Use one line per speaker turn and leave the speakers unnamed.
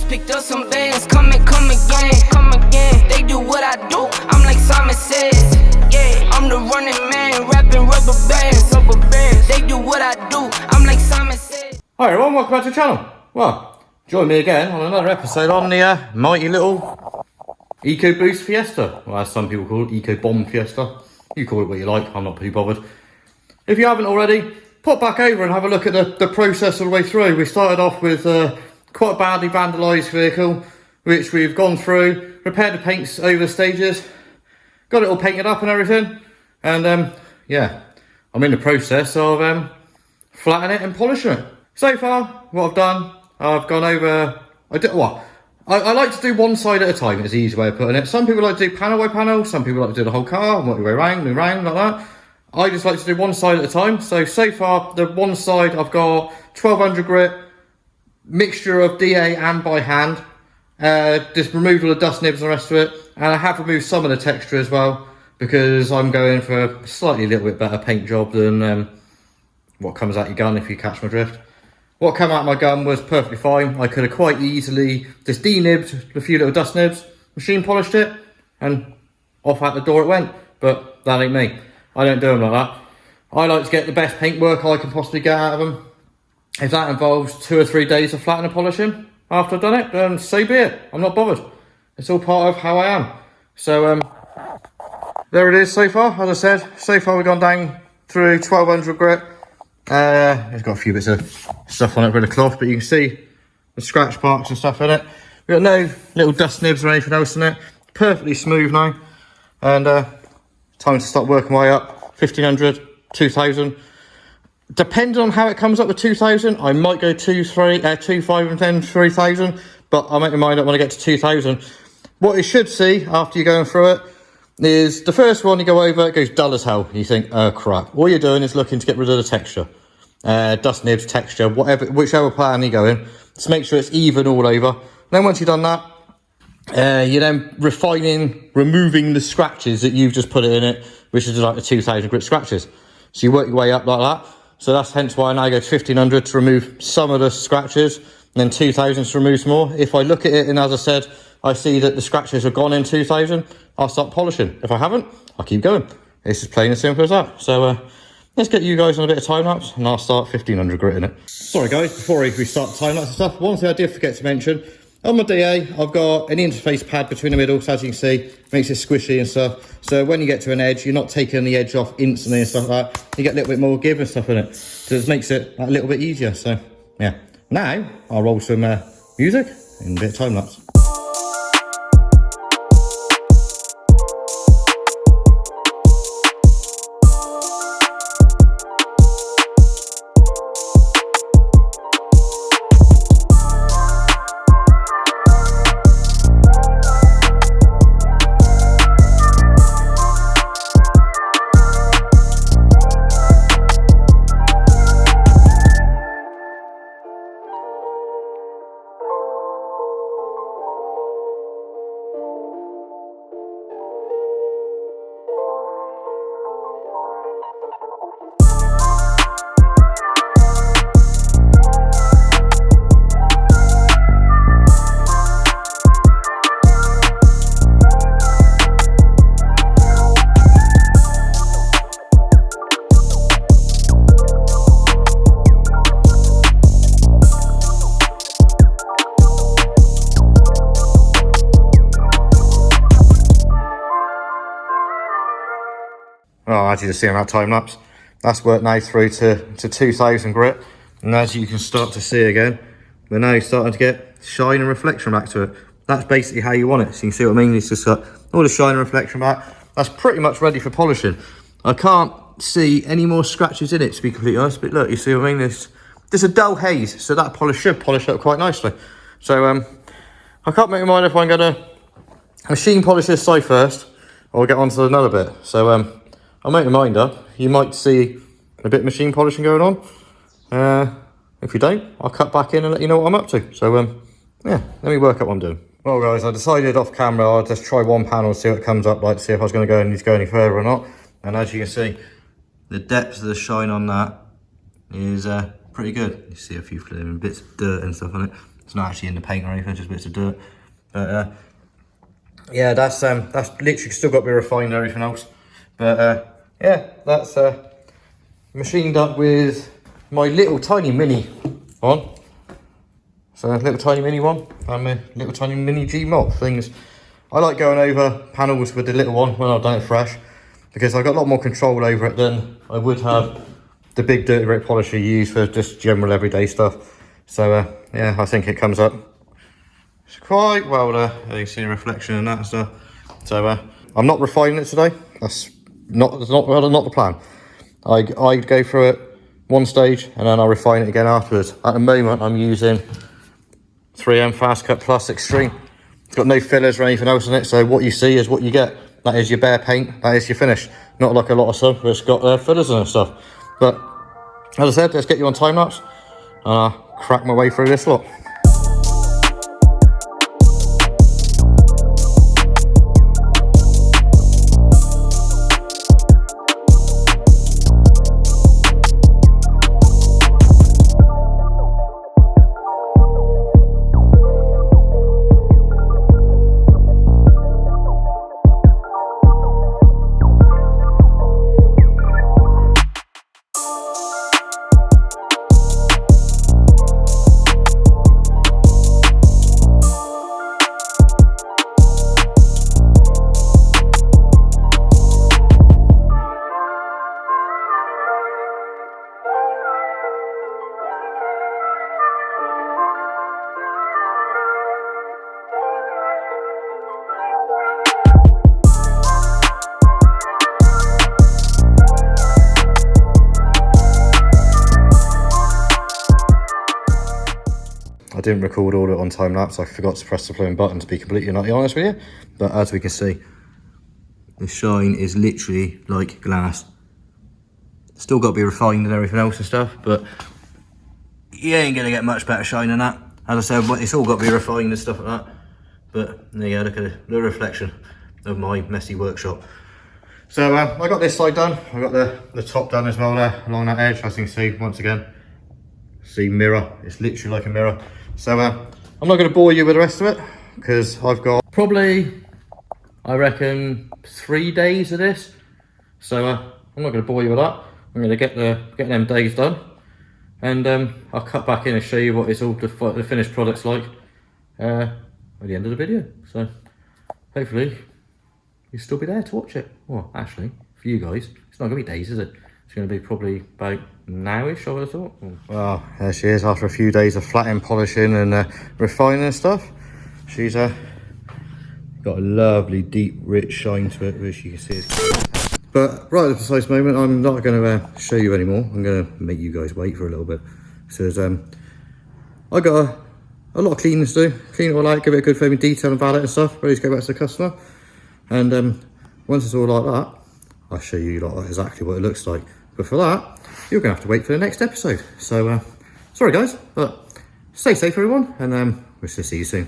picked up some bands, come again. They do what I do, I'm like Simon says. Yeah, I'm the running man, rapping rubber bands. They do what I do, I'm like Simon says.
Hi everyone, welcome back to the channel. Well, join me again on another episode on the mighty little Ecoboost Fiesta. Well, as some people call it, Ecobomb Fiesta. You call it what you like, I'm not too bothered. If you haven't already, pop back over and have a look at the process all the way through. We started off with quite a badly vandalised vehicle, which we've gone through, repaired the paints over the stages, got it all painted up and everything, and yeah, I'm in the process of flattening it and polishing it. So far, what I've done, I've gone over, I like to do one side at a time, is the easy way of putting it. Some people like to do panel by panel, some people like to do the whole car, work your way around, like that. I just like to do one side at a time. So far, the one side I've got 1200 grit, mixture of DA and by hand. Just removed all the dust nibs and the rest of it. And I have removed some of the texture as well, because I'm going for a slightly little bit better paint job than what comes out your gun, if you catch my drift. What came out of my gun was perfectly fine. I could have quite easily just de-nibbed a few little dust nibs, machine polished it, and off out the door it went. But that ain't me. I don't do them like that. I like to get the best paint work I can possibly get out of them. If that involves 2 or 3 days of flattening and polishing after I've done it, then so be it. I'm not bothered. It's all part of how I am. So there it is so far. As I said, so far we've gone down through 1200 grit. It's got a few bits of stuff on it with the cloth, but you can see the scratch marks and stuff in it. We've got no little dust nibs or anything else in it. Perfectly smooth now. And time to start working my way up. 1500, 2000. Depending on how it comes up with 2000, I might go 2, 5 and then 3000. But I'll make my mind up when I get to 2000. What you should see after you're going through it is the first one you go over, it goes dull as hell. You think, oh crap. All you're doing is looking to get rid of the texture. Dust nibs, texture, whichever plan you go in. Just make sure it's even all over. Then once you've done that, you're then removing the scratches that you've just put it in it, which is like the 2000 grit scratches. So you work your way up like that. So that's hence why I now go to 1500 to remove some of the scratches, and then 2000 to remove some more. If I look at it and as I said, I see that the scratches have gone in 2000, I'll start polishing. If I haven't, I'll keep going. It's as plain and simple as that. So let's get you guys on a bit of time lapse and I'll start 1500 grit in it. Sorry guys, before we start the time lapse and stuff, one thing I did forget to mention, on my DA, I've got an interface pad between the middle, so as you can see, makes it squishy and stuff. So when you get to an edge, you're not taking the edge off instantly and stuff like that. You get a little bit more give and stuff in it. So it makes it a little bit easier. So yeah. Now, I'll roll some music and a bit of time lapse. Oh, as you just see on that time lapse, that's worked now through to 2000 grit. And as you can start to see again, we're now starting to get shine and reflection back to it. That's basically how you want it. So you can see what I mean? It's just got all the shine and reflection back. That's pretty much ready for polishing. I can't see any more scratches in it, to be completely honest. But look, you see what I mean? There's a dull haze, so that polish should polish up quite nicely. So I can't make my mind if I'm going to machine polish this side first, or get onto another bit. So I'll make my mind up. You might see a bit of machine polishing going on. If you don't, I'll cut back in and let you know what I'm up to. So yeah, let me work out what I'm doing. Well guys, I decided off camera I'll just try one panel and see what it comes up like, to see if I was going to need to go any further or not. And as you can see, the depth of the shine on that is pretty good. You see a few flimsy bits of dirt and stuff on it. It's not actually in the paint or anything, just bits of dirt. But yeah, that's literally still got to be refined and everything else. But yeah, that's machined up with my little tiny mini on. So little tiny mini one and my little tiny mini G-Mop things. I like going over panels with the little one when I've done it fresh, because I've got a lot more control over it than I would have the big dirty brake polisher you use for just general everyday stuff. So yeah, I think it comes up it's quite well there. You can see a reflection and that and stuff. So I'm not refining it today. That's not the plan. I go through it one stage and then I'll refine it again afterwards. At the moment I'm using 3M Fast Cut Plus Extreme. It's got no fillers or anything else in it, so what you see is what you get. That is your bare paint, that is your finish. Not like a lot of stuff where it's got fillers and stuff. But as I said, let's get you on time lapse and I'll crack my way through this lot. I didn't record all of it on time lapse. I forgot to press the playing button, to be completely honest with you. But as we can see, the shine is literally like glass. Still got to be refined and everything else and stuff, but you ain't gonna get much better shine than that. As I said, it's all got to be refined and stuff like that. But there you go, look at the reflection of my messy workshop. So I got this side done. I got the top done as well there along that edge. As you can see, once again, see mirror. It's literally like a mirror. So I'm not going to bore you with the rest of it because I've got probably, I reckon, 3 days of this. So I'm not going to bore you with that. I'm going to get them days done, and I'll cut back in and show you what it's all the finished product's like at the end of the video. So hopefully you'll still be there to watch it. Well, actually, for you guys, it's not going to be days, is it? It's going to be probably about now-ish, I would have thought. Well, there she is after a few days of flattening, polishing and refining and stuff. She's got a lovely, deep, rich shine to it, which you can see is cool. But right at the precise moment, I'm not going to show you anymore. I'm going to make you guys wait for a little bit. Because I got a lot of cleaning to do. Clean it all out, give it a good foaming detail and valet and stuff, ready to go back to the customer. And once it's all like that, I'll show you lot exactly what it looks like. But for that, you're going to have to wait for the next episode. So, sorry guys, but stay safe everyone, and we'll see you soon.